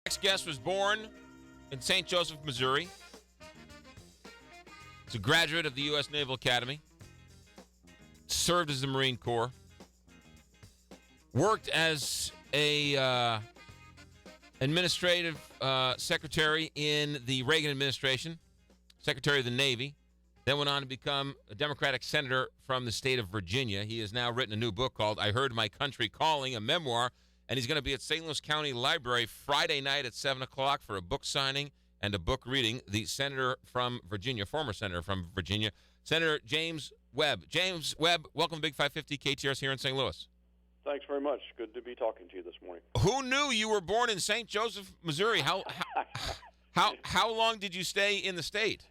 Next guest was born in St. Joseph, Missouri. He's a graduate of the U.S. Naval Academy. Served as the Marine Corps. Worked as a administrative secretary in the Reagan administration, Secretary of the Navy. Then went on to become a Democratic senator from the state of Virginia. He has now written a new book called I Heard My Country Calling, a memoir, and he's going to be at St. Louis County Library Friday night at 7 o'clock for a book signing and a book reading. The senator from Virginia, former senator from Virginia, Senator James Webb. James Webb, welcome to Big 550 KTRS here in St. Louis. Thanks very much. Good to be talking to you this morning. Who knew you were born in St. Joseph, Missouri? How long did you stay in the state?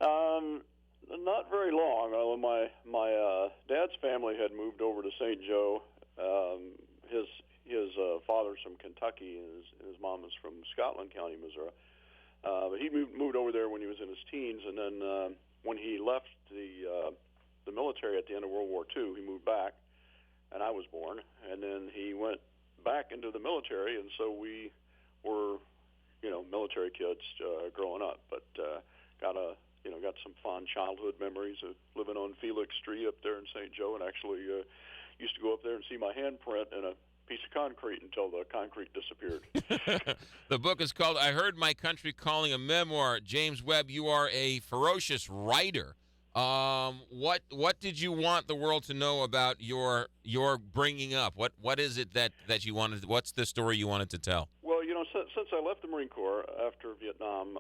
Not very long. My dad's family had moved over to St. Joe. His father's from Kentucky, and his mom is from Scotland County, Missouri. But he moved over there when he was in his teens, and then when he left the military at the end of World War II, he moved back, and I was born. And then he went back into the military, and so we were, military kids growing up. But got some fond childhood memories of living on Felix Street up there in St. Joe, and actually used to go up there and see my handprint in a piece of concrete until the concrete disappeared. The book is called I Heard My Country Calling, a memoir. James Webb, you are a ferocious writer. What did you want the world to know about your bringing up? What is it that you wanted? What's the story you wanted to tell? Well, since I left the Marine Corps after Vietnam,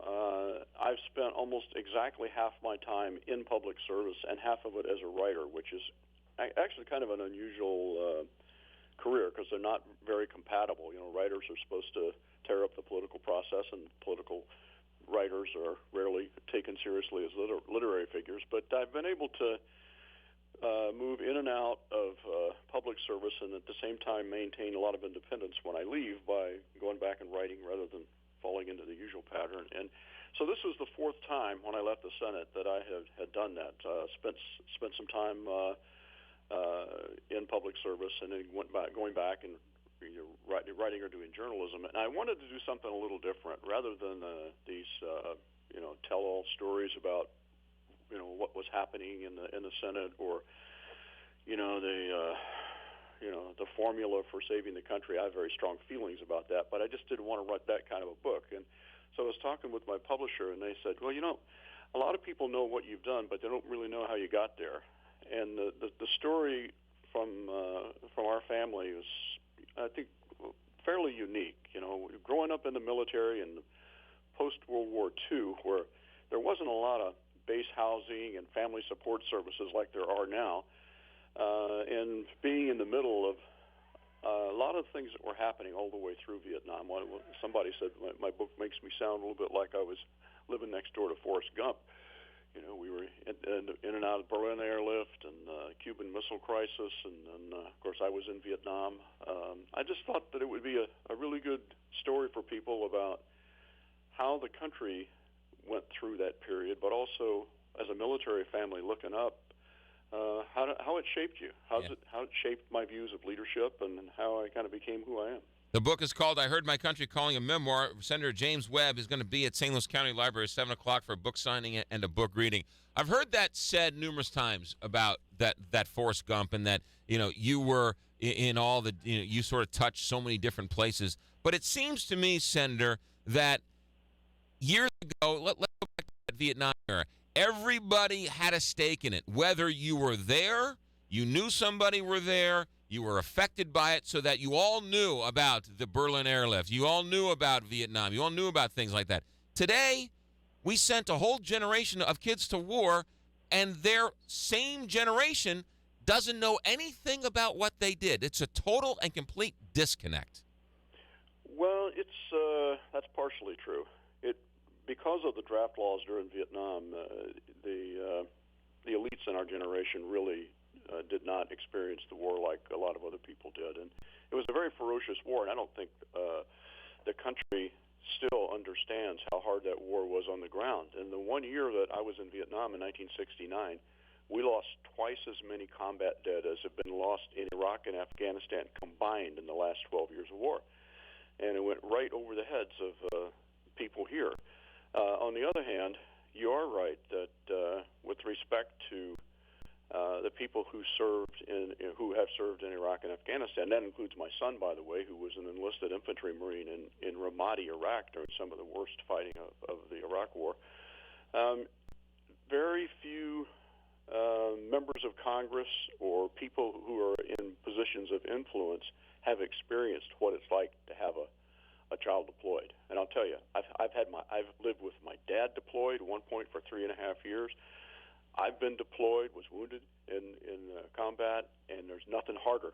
I've spent almost exactly half my time in public service and half of it as a writer, which is actually kind of an unusual career because they're not very compatible. Writers are supposed to tear up the political process, and political writers are rarely taken seriously as literary figures. But I've been able to move in and out of public service and at the same time maintain a lot of independence when I leave by going back and writing rather than falling into the usual pattern. And so this was the fourth time when I left the Senate that I had done that. Spent some time in public service, and then going back and writing or doing journalism. And I wanted to do something a little different rather than these tell-all stories about what was happening in the Senate or the formula for saving the country. I have very strong feelings about that, but I just didn't want to write that kind of a book. And so I was talking with my publisher, and they said, well, a lot of people know what you've done, but they don't really know how you got there. And the story from our family is, I think, fairly unique. Growing up in the military and post-World War II, where there wasn't a lot of base housing and family support services like there are now, and being in the middle of a lot of things that were happening all the way through Vietnam. Somebody said my book makes me sound a little bit like I was living next door to Forrest Gump. We were in and out of Berlin airlift and Cuban Missile Crisis, and of course I was in Vietnam. I just thought that it would be a really good story for people about how the country went through that period, but also as a military family looking up, how it shaped you, how it shaped my views of leadership, and how I kind of became who I am. The book is called I Heard My Country Calling, a memoir. Senator James Webb is going to be at St. Louis County Library at 7 o'clock for a book signing and a book reading. I've heard that said numerous times about that Forrest Gump, and that you were in all the you sort of touched so many different places. But it seems to me, Senator, that years ago, let's go back to that Vietnam era, everybody had a stake in it. Whether you were there, you knew somebody were there, you were affected by it, so that you all knew about the Berlin airlift. You all knew about Vietnam. You all knew about things like that. Today, we sent a whole generation of kids to war, and their same generation doesn't know anything about what they did. It's a total and complete disconnect. Well, that's partially true. Because of the draft laws during Vietnam, the elites in our generation really did not experience the war like a lot of other people did. And it was a very ferocious war, and I don't think the country still understands how hard that war was on the ground. In the 1 year that I was in Vietnam in 1969, we lost twice as many combat dead as have been lost in Iraq and Afghanistan combined in the last 12 years of war. and it went right over the heads of people here. On the other hand, you are right that with respect to the people who who have served in Iraq and Afghanistan, that includes my son, by the way, who was an enlisted infantry marine in Ramadi, Iraq, during some of the worst fighting of the Iraq War. Very few members of Congress or people who are in positions of influence have experienced what it's like to have a child deployed. And I'll tell you, I've lived with my dad deployed at one point for 3.5 years. I've been deployed, was wounded in combat, and there's nothing harder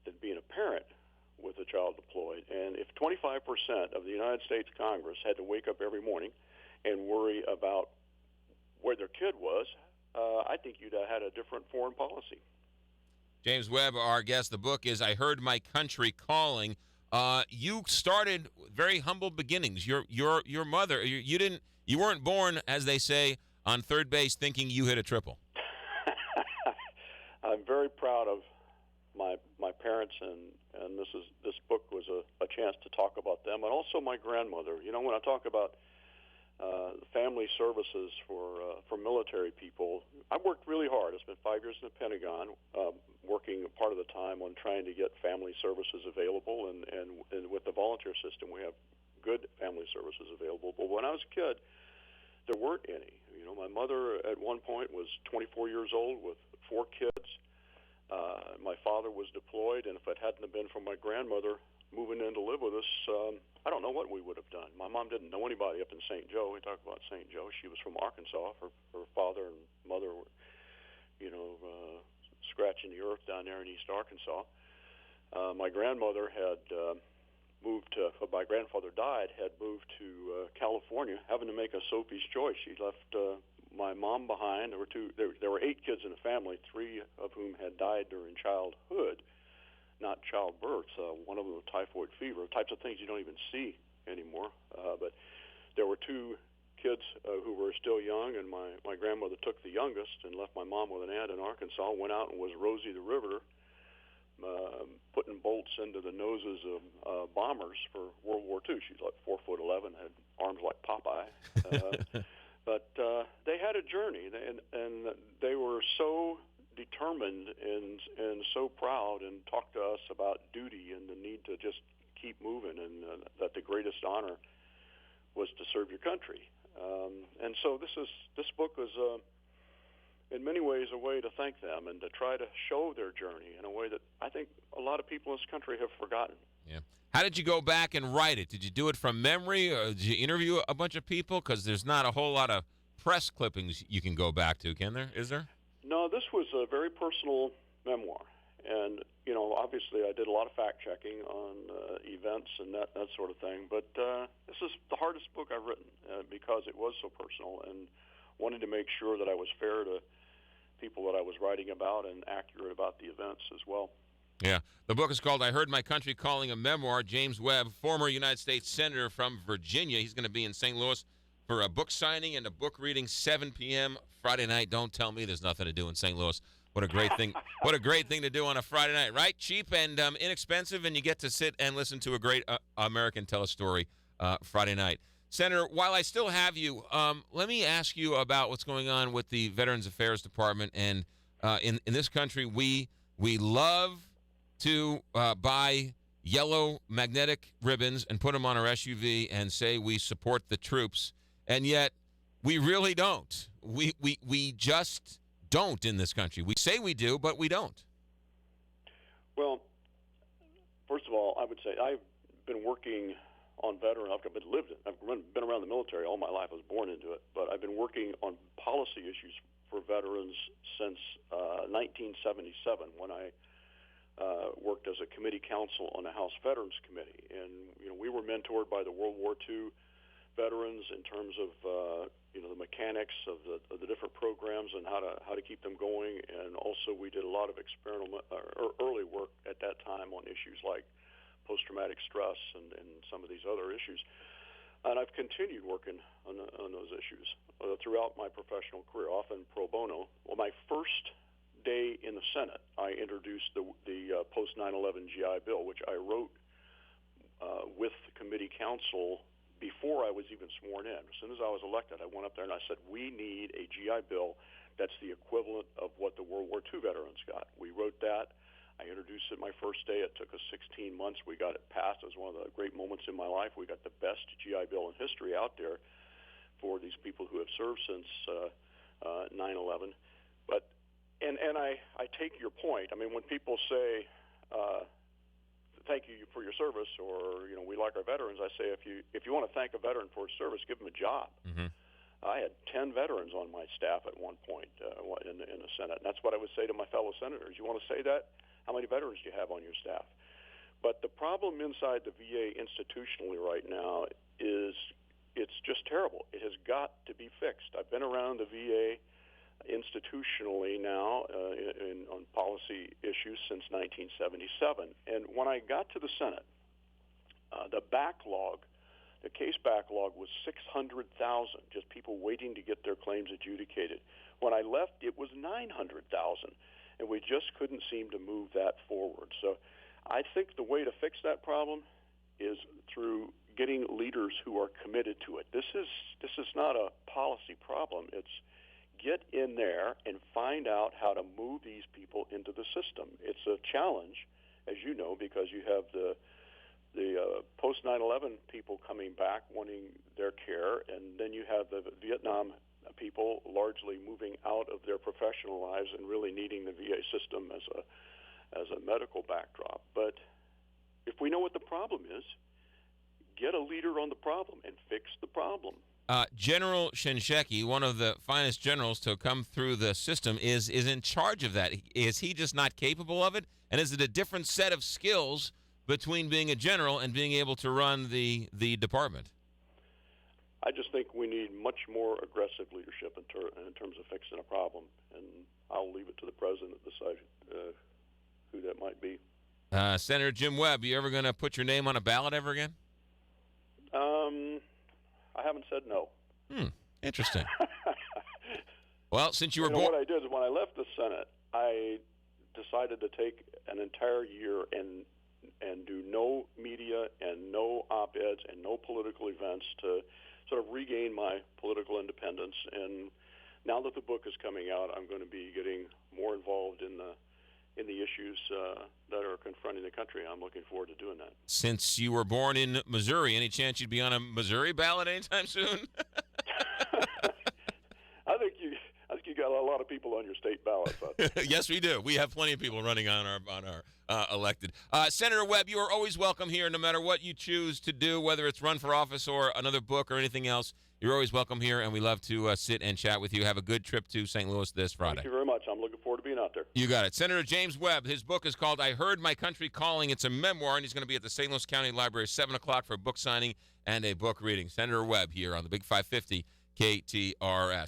than being a parent with a child deployed. And if 25% of the United States Congress had to wake up every morning and worry about where their kid was, I think you'd have had a different foreign policy. James Webb, our guest. The book is "I Heard My Country Calling." You started very humble beginnings. Your mother, you weren't born, as they say, on third base thinking you hit a triple. I'm very proud of my parents, and this book was a chance to talk about them, and also my grandmother. You know, when I talk about family services for military people, I worked really hard. I spent 5 years in the Pentagon, working part of the time on trying to get family services available, and with the volunteer system, we have good family services available. But when I was a kid, there weren't any. You know, my mother at one point was 24 years old with 4 kids. My father was deployed, and if it hadn't have been for my grandmother moving in to live with us, I don't know what we would have done. My mom didn't know anybody up in St. Joe. We talk about St. Joe. She was from Arkansas. Her father and mother were, scratching the earth down there in East Arkansas. My grandmother had my grandfather died, had moved to California, having to make a Sophie's choice. She left my mom behind. There were 8 kids in the family, 3 of whom had died during childhood, not childbirth. One of them with typhoid fever, types of things you don't even see anymore. But there were 2 kids who were still young, and my grandmother took the youngest and left my mom with an aunt in Arkansas, went out and was Rosie the Riveter, putting bolts into the noses of bombers for World War II. She's like 4'11", had arms like Popeye. But they had a journey, and they were so determined and so proud, and talked to us about duty and the need to just keep moving, and that the greatest honor was to serve your country. And so this book was in many ways a way to thank them and to try to show their journey in a way that I think a lot of people in this country have forgotten. Yeah. How did you go back and write it? Did you do it from memory, or did you interview a bunch of people? Because there's not a whole lot of press clippings you can go back to, can there? Is there? No, this was a very personal memoir. And, obviously I did a lot of fact-checking on events and that sort of thing. But this is the hardest book I've written because it was so personal, and wanted to make sure that I was fair to people that I was writing about and accurate about the events as well. Yeah. The book is called "I Heard My Country Calling," a memoir. James Webb, former United States Senator from Virginia. He's going to be in St. Louis for a book signing and a book reading, 7 p.m. Friday night. Don't tell me there's nothing to do in St. Louis. What a great thing. What a great thing to do on a Friday night, right? Cheap and inexpensive, and you get to sit and listen to a great American tell a story Friday night. Senator, while I still have you, let me ask you about what's going on with the Veterans Affairs Department. And in this country, we love to buy yellow magnetic ribbons and put them on our SUV and say we support the troops, and yet we really don't. We just don't in this country. We say we do, but we don't. Well, first of all, I would say I've been working on veteran. I've been around the military all my life. I was born into it, but I've been working on policy issues for veterans since 1977, when I worked as a committee counsel on the House Veterans Committee. And we were mentored by the World War II veterans in terms of the mechanics of the different programs and how to keep them going. And also we did a lot of experimental early work at that time on issues like post-traumatic stress and some of these other issues. And I've continued working on those issues throughout my professional career, often pro bono. Well, my first day in the Senate, I introduced the post 9/11 GI Bill, which I wrote with the committee council before I was even sworn in. As soon as I was elected, I went up there and I said, we need a GI Bill that's the equivalent of what the World War II veterans got. We wrote that. I introduced it my first day. It took us 16 months. We got it passed. It was one of the great moments in my life. We got the best GI Bill in history out there for these people who have served since 9/11. But and I take your point. I mean, when people say thank you for your service, or we like our veterans, I say if you want to thank a veteran for his service, give him a job. Mm-hmm. I had 10 veterans on my staff at one point in the Senate, and that's what I would say to my fellow senators. You want to say that? How many veterans do you have on your staff? But the problem inside the VA institutionally right now is it's just terrible. It has got to be fixed. I've been around the VA institutionally now on policy issues since 1977. And when I got to the Senate, the case backlog was 600,000, just people waiting to get their claims adjudicated. When I left, it was 900,000, and we just couldn't seem to move that forward. So I think the way to fix that problem is through getting leaders who are committed to it. This is not a policy problem. It's get in there and find out how to move these people into the system. It's a challenge, as you know, because you have the post 9/11 people coming back wanting their care, and then you have the Vietnam people largely moving out of their professional lives and really needing the VA system as a medical backdrop. But if we know what the problem is, get a leader on the problem and fix the problem. General Shinseki, one of the finest generals to come through the system, is in charge of that. Is he just not capable of it? And is it a different set of skills between being a general and being able to run the department? I just think we need much more aggressive leadership in terms of fixing a problem, and I'll leave it to the president to decide who that might be. Senator Jim Webb, you ever going to put your name on a ballot ever again? I haven't said no. Interesting. Well, since you were born, what I did is when I left the Senate, I decided to take an entire year and do no media and no op-eds and no political events to sort of regain my political independence. And now that the book is coming out, I'm going to be getting more involved in the issues that are confronting the country. I'm looking forward to doing that. Since you were born in Missouri, any chance you'd be on a Missouri ballot anytime soon? I think you got a lot of people on your state ballots. Yes, we do. We have plenty of people running on our elected. Senator Webb, you are always welcome here, no matter what you choose to do, whether it's run for office or another book or anything else. You're always welcome here, and we love to sit and chat with you. Have a good trip to St. Louis this Friday. Thank you very much. I'm looking forward to being out there. You got it. Senator James Webb, his book is called I Heard My Country Calling. It's a memoir, and he's going to be at the St. Louis County Library 7 o'clock for a book signing and a book reading. Senator Webb here on the Big 550 KTRS.